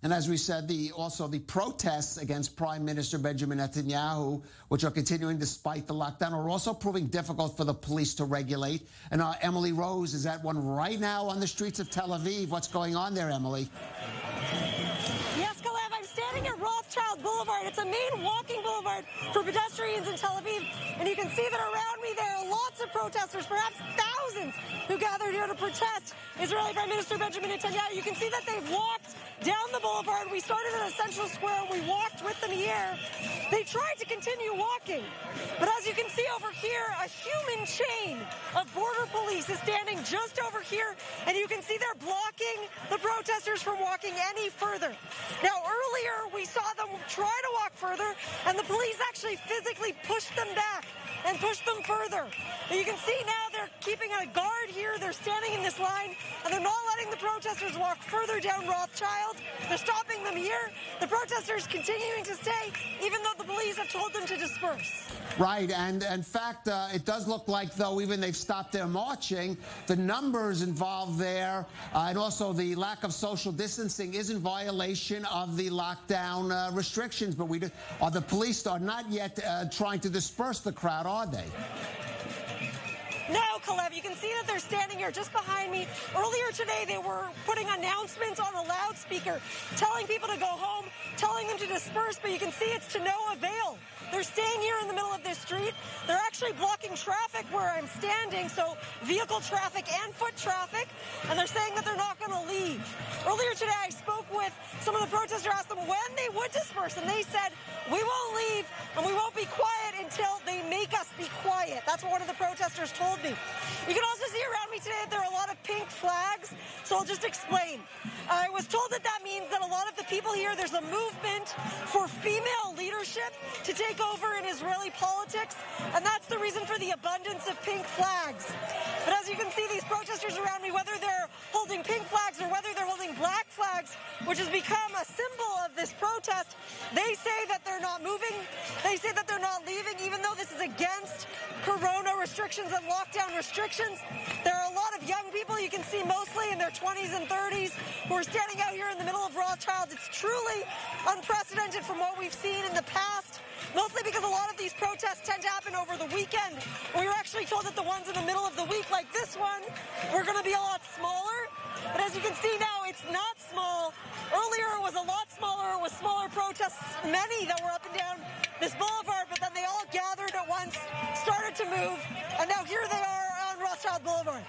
And as we said, also the protests against Prime Minister Benjamin Netanyahu, which are continuing despite the lockdown, are also proving difficult for the police to regulate. And Emily Rose is at one right now on the streets of Tel Aviv. What's going on there, Emily? Yes, Kalev, I'm standing at Rothschild Boulevard. It's a main walking boulevard for pedestrians in Tel Aviv. And you can see that around me there are lots of protesters, perhaps thousands, who gathered here to protest Israeli Prime Minister Benjamin Netanyahu. You can see that they've walked down the boulevard. We started at Central Square and we walked with them here. They tried to continue walking, but as you can see over here, a human chain of border police is standing just over here, and you can see they're blocking the protesters from walking any further. Now, earlier we saw them try to walk further, and the police actually physically pushed them back and pushed them further. And you can see now they're keeping a guard here. They're standing in this line, and they're not letting the protesters walk further down Rothschild. They're stopping them here. The protesters continuing to stay, even though the police have told them to disperse. Right, and in fact, it does look like, though, even they've stopped their marching, the numbers involved there, and also the lack of social distancing is in violation of the lockdown restrictions. But the police are not yet trying to disperse the crowd, are they? No, Kalev, you can see that they're standing here just behind me. Earlier today, they were putting announcements on a loudspeaker, telling people to go home, telling them to disperse, but you can see it's to no avail. They're staying here in the middle of this street. They're actually blocking traffic where I'm standing, so vehicle traffic and foot traffic, and they're saying that they're not going to leave. Earlier today, I spoke with some of the protesters, asked them when they would disperse, and they said, we won't leave, and we won't be quiet until they make us be quiet. That's what one of the protesters told me. You can also see around me today that there are a lot of pink flags, so I'll just explain. I was told that that means that a lot of the people here, there's a movement for female leadership to take over in Israeli politics, and that's the reason for the abundance of pink flags. But as you can see, these protesters around me, whether they're holding pink flags or whether they're holding black flags, which has become a symbol of this protest, they say that they're not moving, they say that they're not leaving, even though this is against corona restrictions and lockdown restrictions. There are a lot of young people, you can see mostly in their 20s and 30s, who are standing out here in the middle of Rothschild. It's truly unprecedented from what we've seen in the past, mostly because a lot of these protests tend to happen over the weekend. We were actually told that the ones in the middle of the week, like this one, were going to be a lot smaller. But as you can see now, it's not small. Earlier it was a lot smaller. It was smaller protests, many that were up and down this boulevard, but then they all gathered at once, started to move, and now here they are on Rothschild Boulevard.